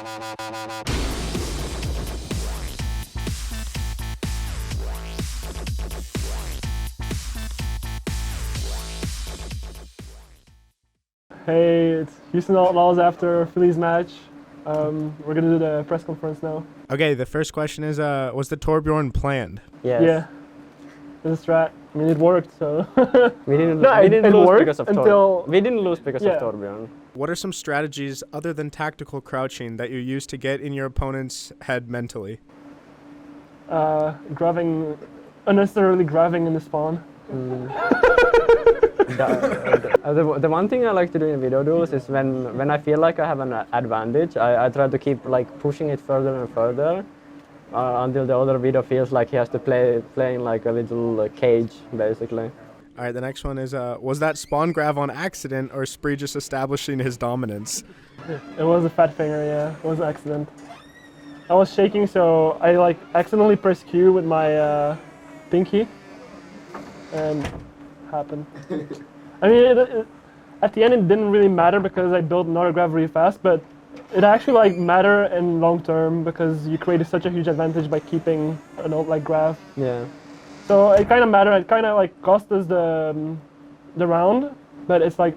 Hey, it's Houston Outlaws after Philly's match. We're gonna do the press conference now. Okay, the first question is, was the Torbjorn planned? Yes. Yeah, it's a strat. I mean, it worked, so. We didn't, No, we it didn't lose worked because of until- We didn't lose because Yeah. of Torbjorn. What are some strategies other than tactical crouching that you use to get in your opponent's head mentally? Unnecessarily grabbing in the spawn. The one thing I like to do in video duels is when I feel like I have an advantage, I try to keep like pushing it further and further until the other video feels like he has to play in like a little cage, basically. All right, the next one is, was that spawn grab on accident or Spree just establishing his dominance? It was a fat finger, yeah. It was an accident. I was shaking, so I like accidentally pressed Q with my pinky, and happened. I mean, at the end it didn't really matter because I built another grab really fast, but it actually like matter in long term because you created such a huge advantage by keeping an old like grab. Yeah. So it kind of mattered. It kind of like cost us the round, but it's like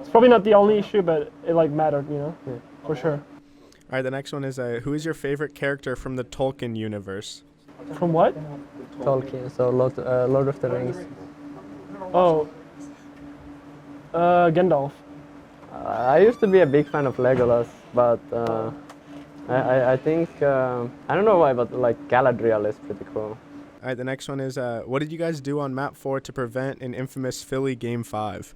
it's probably not the only issue, but it like mattered, you know, Yeah. for sure. All right, the next one is, who is your favorite character from the Tolkien universe? From what? Tolkien, so Lord of the Rings. Oh, Gandalf. I used to be a big fan of Legolas, but I think, I don't know why, but like Galadriel is pretty cool. All right, the next one is, what did you guys do on map 4 to prevent an infamous Philly Game 5?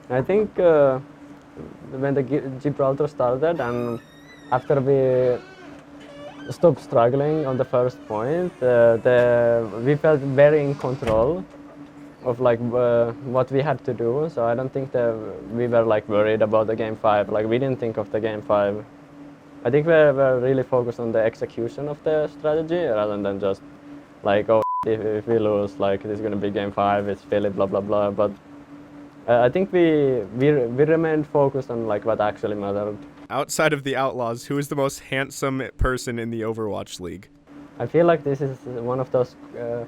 I think when the Gibraltar started and after we stopped struggling on the first point, we felt very in control of like what we had to do. So I don't think that we were like worried about the game 5. Like we didn't think of the game 5. I think we're really focused on the execution of the strategy rather than just like, oh, if we lose, like this is gonna be game 5, it's Philly, blah blah blah. But I think we remained focused on like what actually mattered. Outside of the Outlaws, who is the most handsome person in the Overwatch League? I feel like this is one of those questions.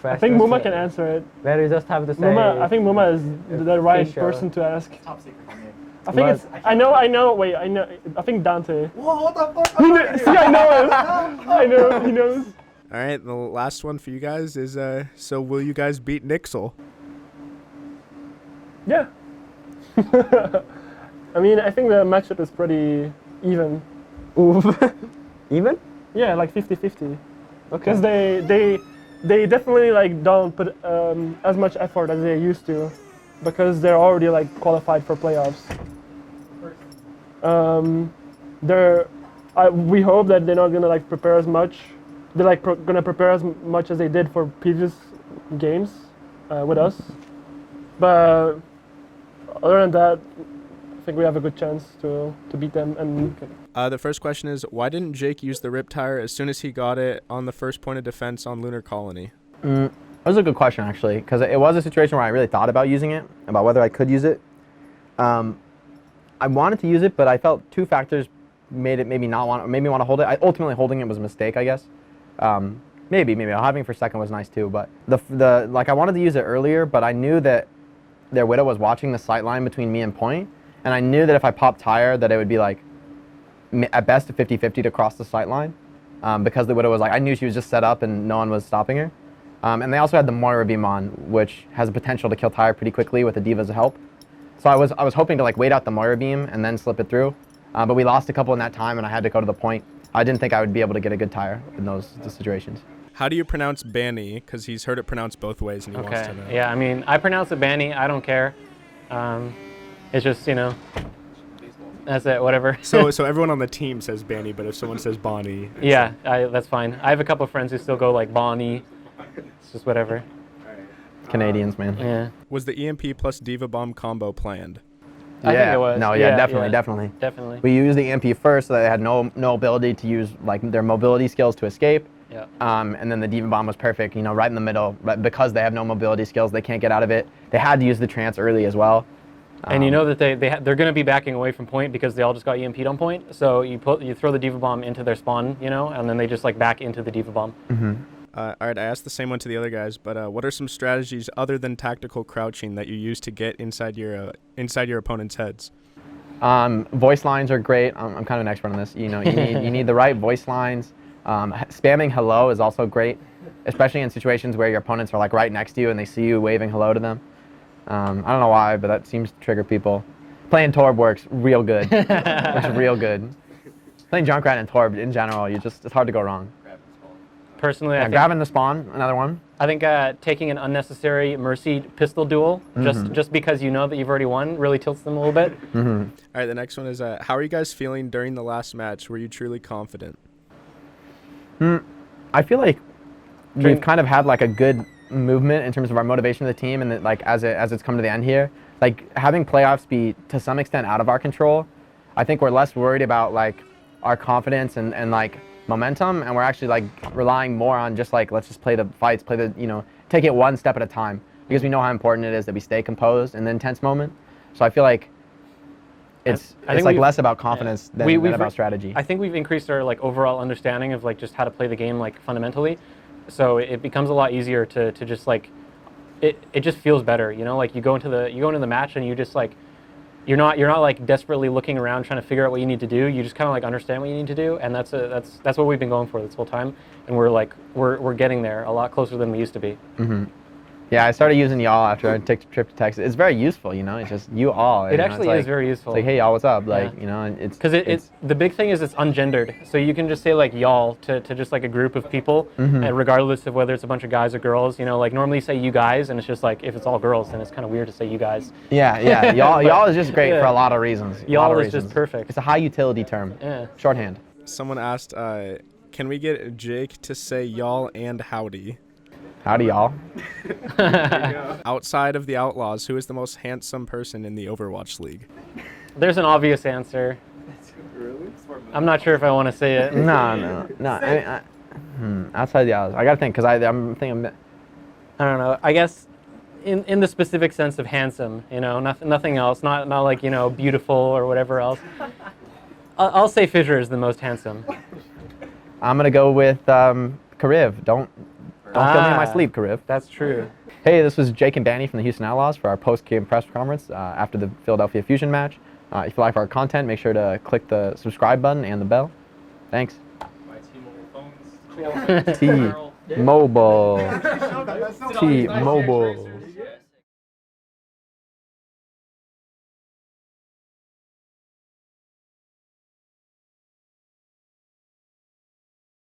I think Muma can answer it. Where you just have to say. I think Muma is the right Fisher. person to ask. Top secret for me. I think But- it's. I know. Wait, I know. I think Dante. Whoa, what the fuck? See, I know him. I know. He knows. All right, the last one for you guys is, so will you guys beat Nixel? Yeah. I mean, I think the matchup is pretty even. Oof. Even? Yeah, like 50-50. Okay. Because they definitely like don't put as much effort as they used to, because they're already like qualified for playoffs. We hope that they're not gonna like prepare as much. They're like gonna prepare as much as they did for previous games with us. But other than that, I think we have a good chance to beat them. And The first question is, why didn't Jake use the rip tire as soon as he got it on the first point of defense on Lunar Colony? That was a good question, actually, because it was a situation where I really thought about using it, about whether I could use it. I wanted to use it, but I felt two factors made me want to hold it. Ultimately, holding it was a mistake, I guess. Maybe having it for second was nice too. But I wanted to use it earlier, but I knew that their Widow was watching the sight line between me and point, and I knew that if I popped tire, that it would be like at best a 50-50 to cross the sight line, because the Widow was like, I knew she was just set up and no one was stopping her. And they also had the Moira beam on, which has the potential to kill tire pretty quickly with the Diva's help. So I was hoping to like wait out the Moira beam and then slip it through, but we lost a couple in that time and I had to go to the point. I didn't think I would be able to get a good tire in those situations. How do you pronounce Banny? Because he's heard it pronounced both ways and he wants to know. Yeah, I mean, I pronounce it Banny. I don't care. It's just, you know, that's it, whatever. So everyone on the team says Banny, but if someone says Bonnie... Yeah, that's fine. I have a couple of friends who still go like Bonnie. It's just whatever. Canadians, man. Yeah. Was the EMP plus Diva Bomb combo planned? I think it was. No, Yeah, definitely. Definitely. We used the EMP first, so they had no ability to use like their mobility skills to escape. Yeah. And then the Diva Bomb was perfect, you know, right in the middle. Right, because they have no mobility skills, they can't get out of it. They had to use the trance early as well. And you know that they're going to be backing away from point because they all just got EMP'd on point. So you throw the Diva Bomb into their spawn, you know, and then they just like back into the Diva Bomb. All right, I asked the same one to the other guys, but what are some strategies other than tactical crouching that you use to get inside your opponent's heads? Voice lines are great. I'm kind of an expert on this. You know, you need the right voice lines. Spamming hello is also great, especially in situations where your opponents are like right next to you and they see you waving hello to them. I don't know why, but that seems to trigger people. Playing Torb works real good. Works real good. Playing Junkrat and Torb in general, it's hard to go wrong. Personally, Yeah, grabbing the spawn, another one. I think taking an unnecessary Mercy pistol duel, just because you know that you've already won, really tilts them a little bit. All right, the next one is, how are you guys feeling during the last match? Were you truly confident? I feel like we've kind of had like a good movement in terms of our motivation of the team, and that, like as it's come to the end here, like having playoffs be to some extent out of our control, I think we're less worried about like our confidence and like momentum, and we're actually like relying more on just like, let's just play the fights, take it one step at a time, because we know how important it is that we stay composed in the intense moment. So I feel like it's like less about confidence than about strategy. I think we've increased our like overall understanding of like just how to play the game like fundamentally, so it becomes a lot easier to just like it just feels better, you know, like you go into the match and you just like you're not like desperately looking around trying to figure out what you need to do. You just kind of like understand what you need to do, and that's what we've been going for this whole time, and we're getting there a lot closer than we used to be. Yeah, I started using y'all after I took a trip to Texas. It's very useful, you know. It's just you all. It actually is very useful. It's like, hey y'all, what's up? Like, you know, it's because it's the big thing is it's ungendered, so you can just say like y'all to just like a group of people, and regardless of whether it's a bunch of guys or girls. You know, like normally you say you guys, and it's just like if it's all girls, then it's kind of weird to say you guys. Yeah. Y'all is just great for a lot of reasons. Y'all is just perfect. It's a high utility term. Yeah. Shorthand. Someone asked, can we get Jake to say y'all and howdy? Howdy, y'all. Outside of the Outlaws, who is the most handsome person in the Overwatch League? There's an obvious answer. I'm not sure if I want to say it. No. Outside the Outlaws, I gotta think, because I'm thinking. I don't know. I guess in the specific sense of handsome, you know, nothing else. Not like, you know, beautiful or whatever else. I'll say Fissure is the most handsome. I'm gonna go with Kariv. Don't kill me in my sleep, Kariv. That's true. Hey, this was Jake and Danny from the Houston Outlaws for our post-game press conference after the Philadelphia Fusion match. If you like our content, make sure to click the subscribe button and the bell. Thanks. T-Mobile. T-Mobile.